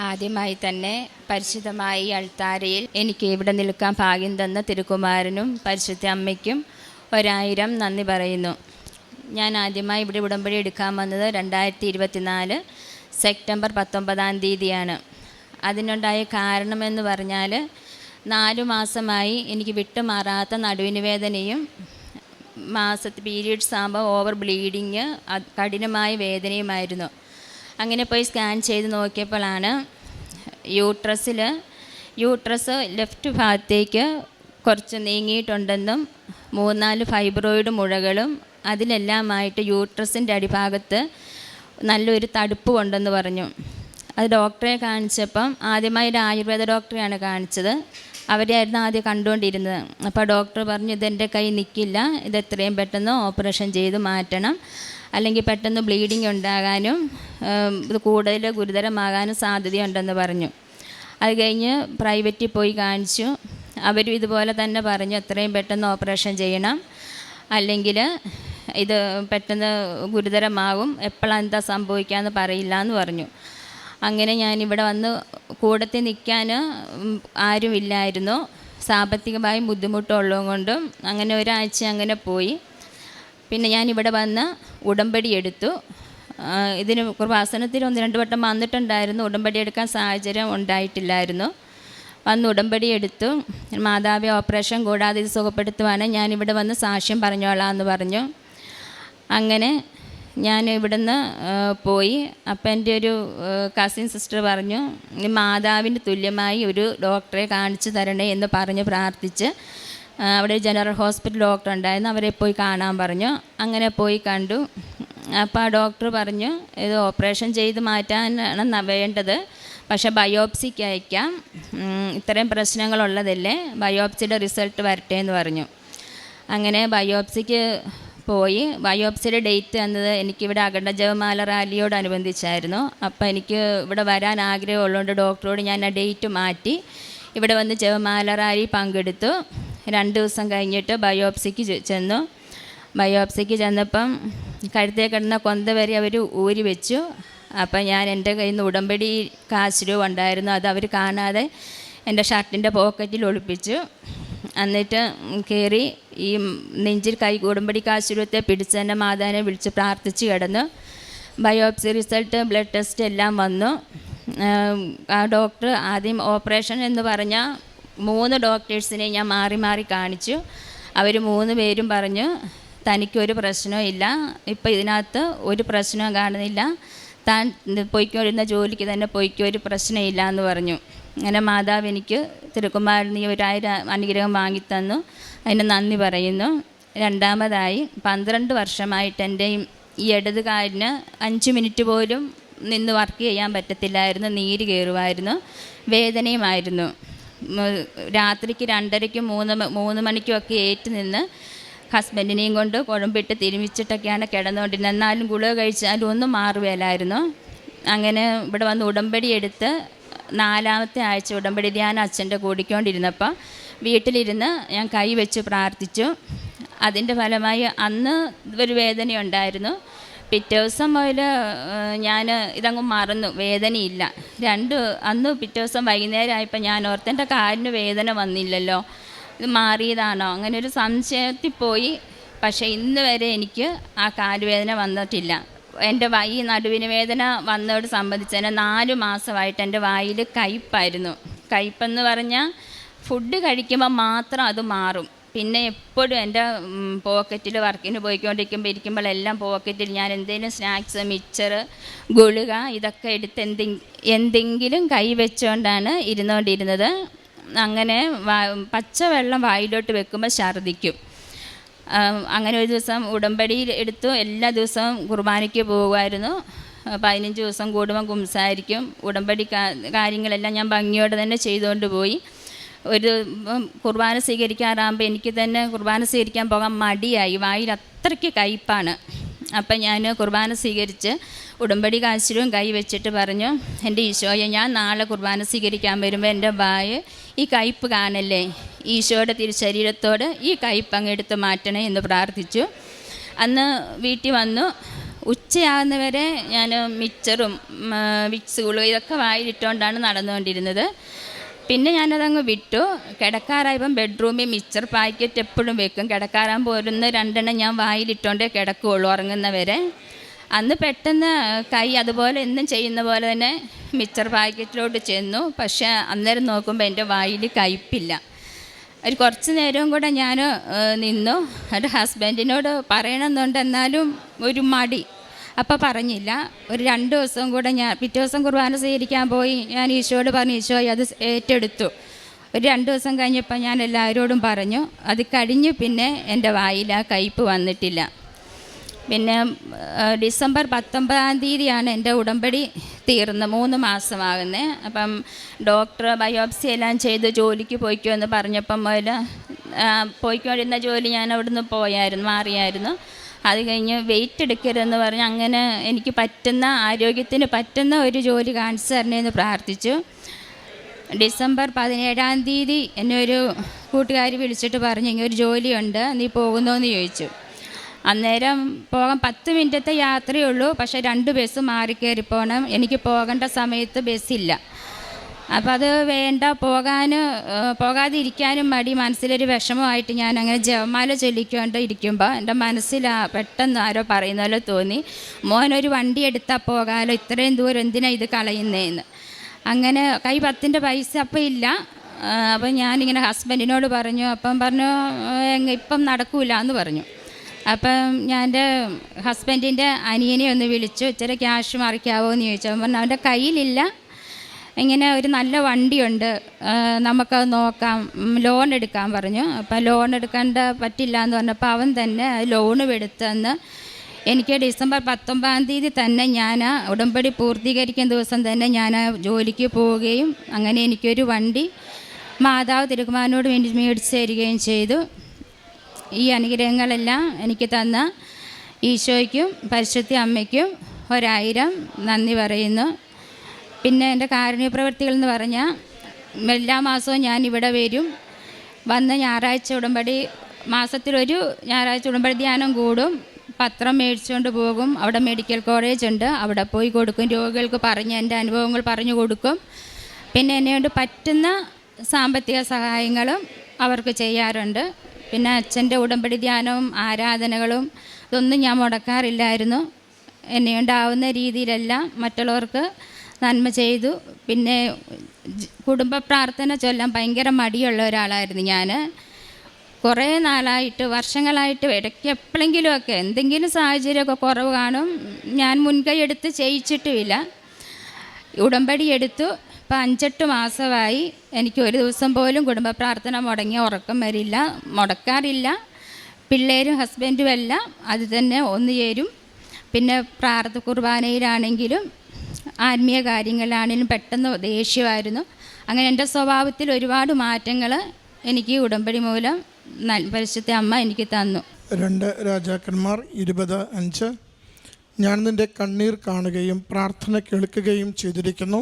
ആദ്യമായി തന്നെ പരിശുദ്ധമായി അൾത്താരയിൽ എനിക്ക് ഇവിടെ നിൽക്കാൻ ഭാഗ്യം തന്ന തിരുക്കുമാരനും പരിശുദ്ധ അമ്മയ്ക്കും 1000 നന്ദി പറയുന്നു. ഞാൻ ആദ്യമായി ഇവിടെ ഉടമ്പടി എടുക്കാൻ വന്നത് 2024 സെപ്റ്റംബർ 19 അതിനുണ്ടായ കാരണമെന്ന് പറഞ്ഞാൽ 4 മാസമായി എനിക്ക് വിട്ടുമാറാത്ത നടുവിന് വേദനയും പീരീഡ്സ് ആകുമ്പോൾ ഓവർ ബ്ലീഡിങ് കഠിനമായ വേദനയുമായിരുന്നു. അങ്ങനെ പോയി സ്കാൻ ചെയ്ത് നോക്കിയപ്പോഴാണ് യൂട്രസ് ലെഫ്റ്റ് ഭാഗത്തേക്ക് കുറച്ച് നീങ്ങിയിട്ടുണ്ടെന്നും 3-4 ഫൈബ്രോയിഡ് മുഴകളും അതിലെല്ലാമായിട്ട് യൂട്രസിൻ്റെ അടിഭാഗത്ത് നല്ലൊരു തടുപ്പ് ഉണ്ടെന്ന് പറഞ്ഞു. അത് ഡോക്ടറെ കാണിച്ചപ്പം ആദ്യമായി ഒരു ആയുർവേദ ഡോക്ടറെയാണ് കാണിച്ചത്. അവരെയായിരുന്നു ആദ്യം കണ്ടുകൊണ്ടിരുന്നത്. അപ്പോൾ ഡോക്ടർ പറഞ്ഞു, ഇതെൻ്റെ കൈ നിൽക്കില്ല, ഇത് എത്രയും പെട്ടെന്ന് ഓപ്പറേഷൻ ചെയ്ത് മാറ്റണം, അല്ലെങ്കിൽ പെട്ടെന്ന് ബ്ലീഡിങ് ഉണ്ടാകാനും ഇത് കൂടുതൽ ഗുരുതരമാകാനും സാധ്യതയുണ്ടെന്ന് പറഞ്ഞു. അത് കഴിഞ്ഞ് പ്രൈവറ്റിൽ പോയി കാണിച്ചു. അവരും ഇതുപോലെ തന്നെ പറഞ്ഞു, എത്രയും പെട്ടെന്ന് ഓപ്പറേഷൻ ചെയ്യണം, അല്ലെങ്കിൽ ഇത് പെട്ടെന്ന് ഗുരുതരമാകും, എപ്പോഴാണ് എന്താ സംഭവിക്കാമെന്ന് പറയില്ല എന്ന് പറഞ്ഞു. അങ്ങനെ ഞാനിവിടെ വന്ന് കൂടത്തിൽ നിൽക്കാൻ ആരുമില്ലായിരുന്നു. സാമ്പത്തികമായി ബുദ്ധിമുട്ടുള്ളത് കൊണ്ടും അങ്ങനെ ഒരാഴ്ച അങ്ങനെ പോയി. പിന്നെ ഞാനിവിടെ വന്ന് ഉടമ്പടി എടുത്തു. ഇതിന് കൃപാസനത്തിൽ 1-2 വട്ടം വന്നിട്ടുണ്ടായിരുന്നു. ഉടമ്പടി എടുക്കാൻ സാഹചര്യം ഉണ്ടായിട്ടില്ലായിരുന്നു. വന്ന് ഉടമ്പടി എടുത്തു. മാതാവെ ഓപ്പറേഷൻ കൂടാതെ ഇത് സുഖപ്പെടുത്തുവാനും ഞാനിവിടെ വന്ന് സാക്ഷ്യം പറഞ്ഞോളാം എന്ന് പറഞ്ഞു. അങ്ങനെ ഞാൻ ഇവിടുന്ന് പോയി. അപ്പം എൻ്റെ ഒരു കസിൻ സിസ്റ്റർ പറഞ്ഞു, മാതാവിന് തുല്യമായി ഒരു ഡോക്ടറെ കാണിച്ചു തരണേ എന്ന് പറഞ്ഞ് പ്രാർത്ഥിച്ച് അവിടെ ജനറൽ ഹോസ്പിറ്റൽ ഡോക്ടർ ഉണ്ടായിരുന്നു, അവരെ പോയി കാണാൻ പറഞ്ഞു. അങ്ങനെ പോയി കണ്ടു. അപ്പോൾ ആ ഡോക്ടർ പറഞ്ഞു, ഇത് ഓപ്പറേഷൻ ചെയ്ത് മാറ്റാനാണ് വേണ്ടത്, പക്ഷേ ബയോപ്സിക്ക് അയക്കാം, ഇത്രയും പ്രശ്നങ്ങളുള്ളതല്ലേ, ബയോപ്സിയുടെ റിസൾട്ട് വരട്ടെ എന്ന് പറഞ്ഞു. അങ്ങനെ ബയോപ്സിക്ക് പോയി. ബയോപ്സിയുടെ ഡേറ്റ് തന്നത് എനിക്കിവിടെ അഖണ്ഡ ജപമാല റാലിയോടനുബന്ധിച്ചായിരുന്നു. അപ്പോൾ എനിക്ക് ഇവിടെ വരാൻ ആഗ്രഹമുള്ളതുകൊണ്ട് ഡോക്ടറോട് ഞാൻ ആ ഡേറ്റ് മാറ്റി ഇവിടെ വന്ന് ജപമാല റാലി പങ്കെടുത്തു. 2 ദിവസം കഴിഞ്ഞിട്ട് ബയോപ്സിക്ക് ചെന്നു. ബയോപ്സിക്ക് ചെന്നപ്പം കഴുത്തേ കിടന്ന കൊന്ത വരെ അവർ ഊരി വെച്ചു. അപ്പം ഞാൻ എൻ്റെ കയ്യിൽ നിന്ന് ഉടമ്പടി കാശ് രൂപ ഉണ്ടായിരുന്നു, അത് അവർ കാണാതെ എൻ്റെ ഷർട്ടിൻ്റെ പോക്കറ്റിൽ ഒളിപ്പിച്ചു. എന്നിട്ട് കയറി ഈ നെഞ്ചിൽ ഉടമ്പടി കാശ് രൂപത്തെ പിടിച്ച് തന്നെ മാതാവിനെ വിളിച്ച് പ്രാർത്ഥിച്ച് കിടന്നു. ബയോപ്സി റിസൾട്ട്, ബ്ലഡ് ടെസ്റ്റ് എല്ലാം വന്നു. ആ ഡോക്ടർ ആദ്യം ഓപ്പറേഷൻ എന്ന് പറഞ്ഞാൽ 3 ഡോക്ടേഴ്സിനെ ഞാൻ മാറി മാറി കാണിച്ചു. അവർ 3 പേരും പറഞ്ഞു, തനിക്കൊരു പ്രശ്നവും ഇല്ല, ഇപ്പോൾ ഇതിനകത്ത് ഒരു പ്രശ്നവും കാണുന്നില്ല, താൻ പൊയ്ക്കൊണ്ടിരുന്ന ജോലിക്ക് തന്നെ പൊയ്ക്കോ, ഒരു പ്രശ്നമില്ല എന്ന് പറഞ്ഞു. അങ്ങനെ മാതാവ് എനിക്ക് തിരുക്കുമാരൻ നീ 1000 അനുഗ്രഹം വാങ്ങിത്തന്നു, അതിന് നന്ദി പറയുന്നു. രണ്ടാമതായി 12 വർഷമായിട്ട് എൻ്റെ ഈ ഇടത് കാലിന് 5 മിനിറ്റ് പോലും നിന്ന് വർക്ക് ചെയ്യാൻ പറ്റത്തില്ലായിരുന്നു, നീര് കയറുമായിരുന്നു, വേദനയുമായിരുന്നു. രാത്രിക്ക് 2:30-ക്കും 3 മണിക്കുമൊക്കെ ഏറ്റ് നിന്ന് ഹസ്ബൻഡിനെയും കൊണ്ട് കുഴമ്പിട്ട് തിരുമിച്ചിട്ടൊക്കെയാണ് കിടന്നുകൊണ്ടിരുന്നത്. എന്നാലും ഗുളിക കഴിച്ചാലും ഒന്നും മാറുകയില്ലായിരുന്നു. അങ്ങനെ ഇവിടെ വന്ന് ഉടമ്പടി എടുത്ത് 4ാമത്തെ ആഴ്ച ഉടമ്പടി ധ്യാനം അച്ഛൻ്റെ കൂടിക്കൊണ്ടിരുന്നപ്പോൾ വീട്ടിലിരുന്ന് ഞാൻ കൈ വെച്ച് പ്രാർത്ഥിച്ചു. അതിൻ്റെ ഫലമായി അന്ന് ഒരു വേദനയുണ്ടായിരുന്നു. പിറ്റേ ദിവസം മുതൽ ഞാൻ ഇതങ്ങ് മറന്നു, വേദനയില്ല. അന്ന് പിറ്റേ ദിവസം വൈകുന്നേരം ആയപ്പോൾ ഞാൻ ഓർത്ത് എൻ്റെ കാലിന് വേദന വന്നില്ലല്ലോ, ഇത് മാറിയതാണോ, അങ്ങനെ ഒരു സംശയത്തിൽ പോയി. പക്ഷേ ഇന്ന് വരെ എനിക്ക് ആ കാലുവേദന വന്നിട്ടില്ല. എൻ്റെ ഈ നടുവിന് വേദന വന്നതോട് സംബന്ധിച്ച് 4 മാസമായിട്ട് എൻ്റെ വായിൽ കയ്പ്പായിരുന്നു. കയ്പ്പെന്ന് പറഞ്ഞാൽ ഫുഡ് കഴിക്കുമ്പോൾ മാത്രം അത് മാറും. പിന്നെ എപ്പോഴും എൻ്റെ പോക്കറ്റിൽ വർക്കിന് ഇരിക്കുമ്പോഴെല്ലാം പോക്കറ്റിൽ ഞാൻ എന്തെങ്കിലും സ്നാക്സ്, മിക്സർ, ഗുളിക ഇതൊക്കെ എടുത്ത് എന്തെങ്കിലും കൈ വെച്ചുകൊണ്ടാണ് ഇരുന്നുകൊണ്ടിരുന്നത്. അങ്ങനെ പച്ചവെള്ളം വായിലോട്ട് വെക്കുമ്പോൾ ഛർദ്ദിക്കും. അങ്ങനെ ഒരു ദിവസം ഉടമ്പടി എടുത്തു. എല്ലാ ദിവസവും കുർബാനയ്ക്ക് പോകുമായിരുന്നു. 15 ദിവസം കൂടുമ്പം കുംസാരിക്കും. ഉടമ്പടി കാര്യങ്ങളെല്ലാം ഞാൻ ഭംഗിയോടെ തന്നെ ചെയ്തുകൊണ്ട് പോയി. ഒരു കുർബാന സ്വീകരിക്കാറാകുമ്പോൾ എനിക്ക് തന്നെ കുർബാന സ്വീകരിക്കാൻ പോകാൻ മടിയായി, വായിൽ അത്രയ്ക്ക് കയ്പ്പാണ്. അപ്പം ഞാൻ കുർബാന സ്വീകരിച്ച് ഉടമ്പടി കാശിലും കൈ വെച്ചിട്ട് പറഞ്ഞു, എൻ്റെ ഈശോയെ, ഞാൻ നാളെ കുർബാന സ്വീകരിക്കാൻ വരുമ്പോൾ എൻ്റെ വായ ഈ കയ്പ്പ് കാണല്ലേ, ഈശോയുടെ തിരുശരീരത്തോട് ഈ കയ്പ്പ് അങ്ങ് എടുത്ത് മാറ്റണേ എന്ന് പ്രാർത്ഥിച്ചു. അന്ന് വീട്ടിൽ വന്നു. ഉച്ചയാകുന്നവരെ ഞാൻ മിച്ചറും വിക്സുകളും ഇതൊക്കെ വായിലിട്ടുകൊണ്ടാണ് നടന്നുകൊണ്ടിരുന്നത്. പിന്നെ ഞാനതങ്ങ് വിട്ടു. കിടക്കാറായപ്പം ബെഡ്റൂമിൽ മിച്ചർ പാക്കറ്റ് എപ്പോഴും വെക്കും. കിടക്കാറാൻ പോരുന്ന 2 ഞാൻ വായിലിട്ടുകൊണ്ടേ കിടക്കുകയുള്ളൂ ഉറങ്ങുന്നവരെ. അന്ന് പെട്ടെന്ന് കൈ അതുപോലെ എന്നും ചെയ്യുന്ന പോലെ തന്നെ മിച്ചർ പാക്കറ്റിലോട്ട് ചെന്നു. പക്ഷേ അന്നേരം നോക്കുമ്പോൾ എൻ്റെ വായിൽ കയ്പില്ല. ഒരു കുറച്ച് നേരവും കൂടെ ഞാൻ നിന്നു. എൻ്റെ ഹസ്ബൻഡിനോട് പറയണമെന്നുണ്ട്, എന്നാലും ഒരു മടി. അപ്പോൾ പറഞ്ഞില്ല. ഒരു 2 ദിവസം കൂടെ ഞാൻ പിറ്റേ ദിവസം കുർബാന സ്വീകരിക്കാൻ പോയി. ഞാൻ ഈശോയോട് പറഞ്ഞു, ഈശോ അത് ഏറ്റെടുത്തു. ഒരു 2 ദിവസം കഴിഞ്ഞപ്പോൾ ഞാൻ എല്ലാവരോടും പറഞ്ഞു. അത് കഴിഞ്ഞ് പിന്നെ എൻ്റെ വായിൽ ആ കയ്പ് വന്നിട്ടില്ല. പിന്നെ ഡിസംബർ 19 എൻ്റെ ഉടമ്പടി തീർന്ന് 3 മാസമാകുന്നത്. അപ്പം ഡോക്ടർ ബയോപ്സി എല്ലാം ചെയ്ത് ജോലിക്ക് പോയിക്കോ എന്ന് പറഞ്ഞപ്പം മുതൽ പോയിക്കൊണ്ടിരുന്ന ജോലി ഞാൻ അവിടുന്ന് മാറിയായിരുന്നു. അത് കഴിഞ്ഞ് വെയിറ്റ് എടുക്കരുതെന്ന് പറഞ്ഞ് അങ്ങനെ എനിക്ക് പറ്റുന്ന ആരോഗ്യത്തിന് പറ്റുന്ന ഒരു ജോലി കാണിച്ചു തരണേന്ന് പ്രാർത്ഥിച്ചു. ഡിസംബർ 17 എന്നെ ഒരു കൂട്ടുകാരി വിളിച്ചിട്ട് പറഞ്ഞു, ഇങ്ങനെ ഒരു ജോലിയുണ്ട്, നീ പോകുന്നോ എന്ന് ചോദിച്ചു. അന്നേരം പോകാൻ 10 മിനിറ്റത്തെ യാത്രയേ ഉള്ളൂ. പക്ഷേ 2 ബസ് മാറിക്കയറി പോകണം. എനിക്ക് പോകേണ്ട സമയത്ത് ബസ്സില്ല. അപ്പോൾ അത് വേണ്ട, പോകാതിരിക്കാനും മടി, മനസ്സിലൊരു വിഷമമായിട്ട് ഞാൻ അങ്ങനെ ജപമാല ചൊല്ലിക്കൊണ്ട് ഇരിക്കുമ്പോൾ എൻ്റെ മനസ്സിൽ പെട്ടെന്ന് ആരോ പറയുന്ന പോലെ തോന്നി, മോനൊരു വണ്ടി എടുത്താൽ പോകാമല്ലോ, ഇത്രയും ദൂരം എന്തിനാണ് ഇത് കളയുന്നതെന്ന്. അങ്ങനെ കൈ 10ൻ്റെ പൈസ അപ്പം ഇല്ല. അപ്പം ഞാനിങ്ങനെ ഹസ്ബൻഡിനോട് പറഞ്ഞു. അപ്പം പറഞ്ഞു, ഇപ്പം നടക്കൂല എന്ന് പറഞ്ഞു. അപ്പം ഞാൻ എൻ്റെ ഹസ്ബൻഡിൻ്റെ അനിയനെ ഒന്ന് വിളിച്ചു, ഇച്ചിരി ക്യാഷ് മറിക്കാവോ എന്ന് ചോദിച്ചു. അവൻ പറഞ്ഞു, അവൻ്റെ കയ്യിലില്ല, ഇങ്ങനെ ഒരു നല്ല വണ്ടിയുണ്ട്, നമുക്കത് നോക്കാം, ലോൺ എടുക്കാൻ പറഞ്ഞു. അപ്പം ലോൺ എടുക്കേണ്ട പറ്റില്ല എന്ന് പറഞ്ഞപ്പോൾ അവൻ തന്നെ ലോൺ എടുത്തെന്ന്. എനിക്ക് ഡിസംബർ 19 തന്നെ ഞാൻ ഉടമ്പടി പൂർത്തീകരിക്കുന്ന ദിവസം തന്നെ ഞാൻ ജോലിക്ക് പോവുകയും അങ്ങനെ എനിക്കൊരു വണ്ടി മാതാവ് തിരുക്കുമാരനോട് വേണ്ടി മേടിച്ച് തരികയും ചെയ്തു. ഈ അനുഗ്രഹങ്ങളെല്ലാം എനിക്ക് തന്ന ഈശോയ്ക്കും പരിശുദ്ധ അമ്മയ്ക്കും 1000 നന്ദി പറയുന്നു. പിന്നെ എൻ്റെ കാരുണ്യ പ്രവൃത്തികൾ എന്ന് പറഞ്ഞാൽ എല്ലാ മാസവും ഞാൻ ഇവിടെ വരും. വന്ന് ഞായറാഴ്ച ഉടമ്പടി, മാസത്തിലൊരു ഞായറാഴ്ച ഉടമ്പടി ധ്യാനം കൂടും. പത്രം മേടിച്ചുകൊണ്ട് പോകും. അവിടെ മെഡിക്കൽ കോളേജ് ഉണ്ട്, അവിടെ പോയി കൊടുക്കും. രോഗികൾക്ക് പറഞ്ഞ് എൻ്റെ അനുഭവങ്ങൾ പറഞ്ഞു കൊടുക്കും. പിന്നെ എന്നെക്കൊണ്ട് പറ്റുന്ന സാമ്പത്തിക സഹായങ്ങളും അവർക്ക് ചെയ്യാറുണ്ട്. പിന്നെ അച്ഛൻ്റെ ഉടമ്പടി ധ്യാനവും ആരാധനകളും ഇതൊന്നും ഞാൻ മുടക്കാറില്ലായിരുന്നു. എന്നെയുണ്ടാവുന്ന രീതിയിലെല്ലാം മറ്റുള്ളവർക്ക് നന്മ ചെയ്തു. പിന്നെ കുടുംബ പ്രാർത്ഥന ചൊല്ലാൻ ഭയങ്കര മടിയുള്ള ഒരാളായിരുന്നു ഞാൻ. കുറേ നാളായിട്ട്, വർഷങ്ങളായിട്ട് ഇടയ്ക്ക് എപ്പോഴെങ്കിലുമൊക്കെ എന്തെങ്കിലും സാഹചര്യമൊക്കെ കുറവ് കാണും, ഞാൻ മുൻകൈ എടുത്ത് ചെയ്യിച്ചിട്ടുമില്ല. ഉടമ്പടി എടുത്തു. ഇപ്പം 5-8 മാസമായി. എനിക്ക് ഒരു ദിവസം പോലും കുടുംബ പ്രാർത്ഥന മുടങ്ങിയ ഉറക്കം വരില്ല, മുടക്കാറില്ല. പിള്ളേരും ഹസ്ബൻഡും എല്ലാം അത് തന്നെ ഒന്നു ചേരും. പിന്നെ കുർബാനയിലാണെങ്കിലും ആത്മീയ കാര്യങ്ങളിലാണെങ്കിലും പെട്ടെന്ന് ദേഷ്യമായിരുന്നു. അങ്ങനെ എൻ്റെ സ്വഭാവത്തിൽ ഒരുപാട് മാറ്റങ്ങൾ എനിക്ക് ഉടമ്പടി മൂലം പരിശുദ്ധ അമ്മ എനിക്ക് തന്നു. 2 രാജാക്കന്മാർ 20:5. ഞാൻ നിൻ്റെ കണ്ണീർ കാണുകയും പ്രാർത്ഥന കേൾക്കുകയും ചെയ്തിരിക്കുന്നു,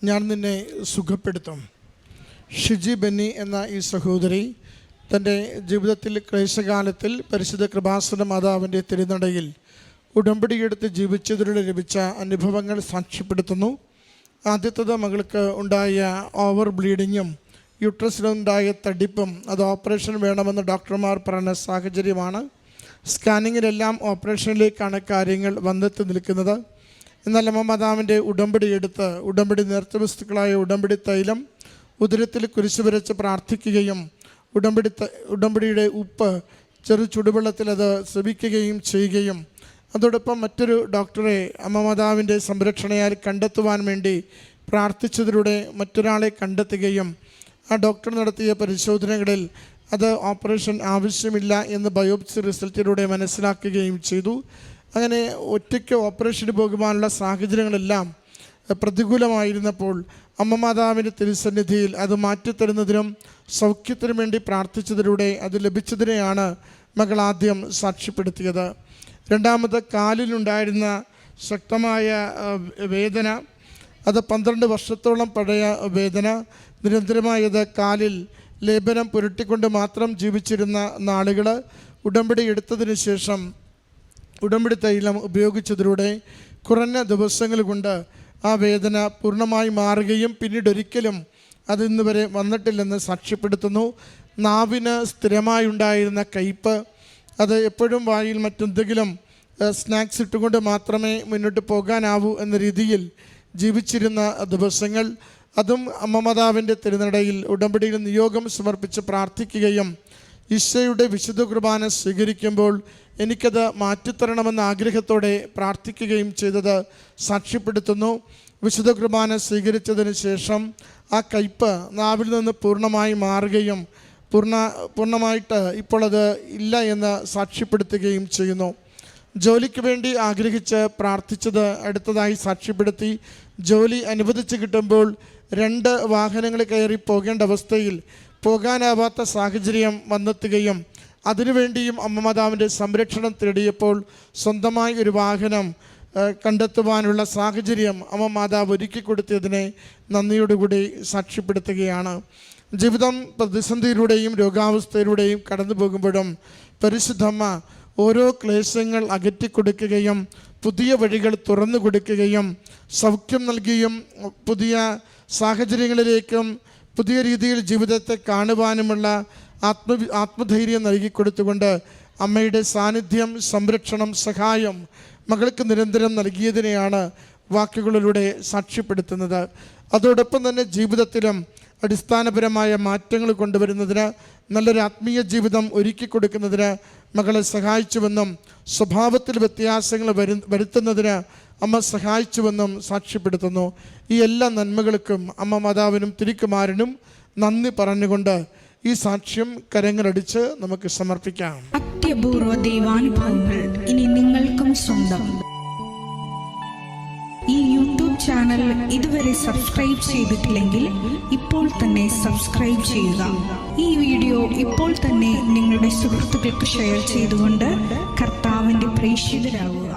ഞാൻ നിന്നെ സുഖപ്പെടുത്തും. ഷിജി ബെന്നി എന്ന ഈ സഹോദരി തൻ്റെ ജീവിതത്തിൽ ക്ലേശകാലത്തിൽ പരിശുദ്ധ കൃപാസന മാതാവിൻ്റെ തിരുനടയിൽ ഉടമ്പടിയെടുത്ത് ജീവിച്ചതിലൂടെ ലഭിച്ച അനുഭവങ്ങൾ സാക്ഷ്യപ്പെടുത്തുന്നു. ആദ്യത്തത് മകൾക്ക് ഉണ്ടായ ഓവർ ബ്ലീഡിങ്ങും യൂട്രസിലുണ്ടായ തടിപ്പും അത് ഓപ്പറേഷൻ വേണമെന്ന് ഡോക്ടർമാർ പറഞ്ഞ സാഹചര്യമാണ്. സ്കാനിങ്ങിലെല്ലാം ഓപ്പറേഷനിലേക്കാണ് കാര്യങ്ങൾ വന്നെത്തി നിൽക്കുന്നത്. എന്നാൽ അമ്മ മാതാവിൻ്റെ ഉടമ്പടി എടുത്ത് ഉടമ്പടി നേർച്ച വസ്തുക്കളായ ഉടമ്പടി തൈലം ഉദരത്തിൽ കുരിശു വരച്ച് പ്രാർത്ഥിക്കുകയും ഉടമ്പടിയുടെ ഉപ്പ് ചെറു ചുടുവെള്ളത്തിൽ അത് സെവിക്കുകയും ചെയ്യുകയും അതോടൊപ്പം മറ്റൊരു ഡോക്ടറെ അമ്മ മാതാവിൻ്റെ സംരക്ഷണയാൽ കണ്ടെത്തുവാൻ വേണ്ടി പ്രാർത്ഥിച്ചതിലൂടെ മറ്റൊരാളെ കണ്ടെത്തുകയും ആ ഡോക്ടർ നടത്തിയ പരിശോധനകളിൽ അത് ഓപ്പറേഷൻ ആവശ്യമില്ല എന്ന് ബയോപ്സി റിസൾട്ടിലൂടെ മനസ്സിലാക്കുകയും ചെയ്തു. അങ്ങനെ ഒറ്റയ്ക്ക് ഓപ്പറേഷന് പോകുവാനുള്ള സാഹചര്യങ്ങളെല്ലാം പ്രതികൂലമായിരുന്നപ്പോൾ അമ്മ മാതാവിൻ്റെ തിരുസന്നിധിയിൽ അത് മാറ്റിത്തരുന്നതിനും സൗഖ്യത്തിനും വേണ്ടി പ്രാർത്ഥിച്ചതിലൂടെ അത് ലഭിച്ചതിനെയാണ് മകൾ ആദ്യം സാക്ഷ്യപ്പെടുത്തിയത്. രണ്ടാമത് കാലിലുണ്ടായിരുന്ന ശക്തമായ വേദന, അത് 12 വർഷത്തോളം പഴയ വേദന, നിരന്തരമായത് കാലിൽ ലേപനം പുരട്ടിക്കൊണ്ട് മാത്രം ജീവിച്ചിരുന്ന നാളുകൾ ഉടമ്പടി എടുത്തതിന് ശേഷം ഉടമ്പടി തൈലം ഉപയോഗിച്ചതിലൂടെ കുറഞ്ഞ ദിവസങ്ങൾ കൊണ്ട് ആ വേദന പൂർണ്ണമായി മാറുകയും പിന്നീട് ഒരിക്കലും അത് ഇന്ന് വരെ വന്നിട്ടില്ലെന്ന് സാക്ഷ്യപ്പെടുത്തുന്നു. നാവിന് സ്ഥിരമായി ഉണ്ടായിരുന്ന കയ്പ്, അത് എപ്പോഴും വായിൽ മറ്റെന്തെങ്കിലും സ്നാക്സ് ഇട്ടുകൊണ്ട് മാത്രമേ മുന്നോട്ട് പോകാനാവൂ എന്ന രീതിയിൽ ജീവിച്ചിരുന്ന ദിവസങ്ങൾ, അതും അമ്മ മാതാവിൻ്റെ തിരുനടയിൽ ഉടമ്പടിയിൽ നിയോഗം സമർപ്പിച്ച് പ്രാർത്ഥിക്കുകയും ഈശോയുടെ വിശുദ്ധ കുർബാന സ്വീകരിക്കുമ്പോൾ എനിക്കത് മാറ്റിത്തരണമെന്ന ആഗ്രഹത്തോടെ പ്രാർത്ഥിക്കുകയും ചെയ്തത് സാക്ഷ്യപ്പെടുത്തുന്നു. വിശുദ്ധ കുർബാന സ്വീകരിച്ചതിന് ശേഷം ആ കയ്പ് നാവിൽ നിന്ന് പൂർണ്ണമായി മാറുകയും പൂർണ്ണമായിട്ട് ഇപ്പോൾ അത് ഇല്ല എന്ന് സാക്ഷ്യപ്പെടുത്തുകയും ചെയ്യുന്നു. ജോലിക്ക് വേണ്ടി ആഗ്രഹിച്ച് പ്രാർത്ഥിച്ചത് അടുത്തതായി സാക്ഷ്യപ്പെടുത്തി. ജോലി അനുവദിച്ച് കിട്ടുമ്പോൾ 2 വാഹനങ്ങൾ കയറി പോകേണ്ട അവസ്ഥയിൽ പോകാനാവാത്ത സാഹചര്യം വന്നെത്തുകയും അതിനുവേണ്ടിയും അമ്മ മാതാവിൻ്റെ സംരക്ഷണം തേടിയപ്പോൾ സ്വന്തമായി ഒരു വാഹനം കണ്ടെത്തുവാനുള്ള സാഹചര്യം അമ്മ മാതാവ് ഒരുക്കി കൊടുത്തതിനെ നന്ദിയോടുകൂടി സാക്ഷ്യപ്പെടുത്തുകയാണ്. ജീവിതം പ്രതിസന്ധിയിലൂടെയും രോഗാവസ്ഥയിലൂടെയും കടന്നു പോകുമ്പോഴും പരിശുദ്ധമ്മ ഓരോ ക്ലേശങ്ങൾ അകറ്റിക്കൊടുക്കുകയും പുതിയ വഴികൾ തുറന്നു കൊടുക്കുകയും സൗഖ്യം നൽകിയും പുതിയ സാഹചര്യങ്ങളിലേക്കും പുതിയ രീതിയിൽ ജീവിതത്തെ കാണുവാനുമുള്ള ആത്മധൈര്യം നൽകിക്കൊടുത്തുകൊണ്ട് അമ്മയുടെ സാന്നിധ്യം, സംരക്ഷണം, സഹായം മകൾക്ക് നിരന്തരം നൽകിയതിനെയാണ് വാക്കുകളിലൂടെ സാക്ഷ്യപ്പെടുത്തുന്നത്. അതോടൊപ്പം തന്നെ ജീവിതത്തിലും അടിസ്ഥാനപരമായ മാറ്റങ്ങൾ കൊണ്ടുവരുന്നതിന്, നല്ലൊരു ആത്മീയ ജീവിതം ഒരുക്കി കൊടുക്കുന്നതിന് മകളെ സഹായിച്ചുവെന്നും സ്വഭാവത്തിൽ വ്യത്യാസങ്ങൾ വരുത്തുന്നതിന് അമ്മ സഹായിച്ചുവെന്നും സാക്ഷ്യപ്പെടുത്തുന്നു. ഈ എല്ലാ നന്മകൾക്കും അമ്മ മാതാവിനും തിരുക്കുമാരനും നന്ദി പറഞ്ഞുകൊണ്ട് ഈ സാക്ഷ്യം കരങ്ങളടിച്ച് നമുക്ക് സമർപ്പിക്കാം. അത്യപൂർവ ദൈവാനുഭവങ്ങൾ ഇനി നിങ്ങൾക്കും സ്വന്തം. ഈ യൂട്യൂബ് ചാനൽ ഇതുവരെ സബ്സ്ക്രൈബ് ചെയ്തിട്ടില്ലെങ്കിൽ ഇപ്പോൾ തന്നെ സബ്സ്ക്രൈബ് ചെയ്യുക. ഈ വീഡിയോ ഇപ്പോൾ തന്നെ നിങ്ങളുടെ സുഹൃത്തുക്കൾക്ക് ഷെയർ ചെയ്തുകൊണ്ട് കർത്താവിൻ്റെ പ്രേക്ഷിതരാകുക.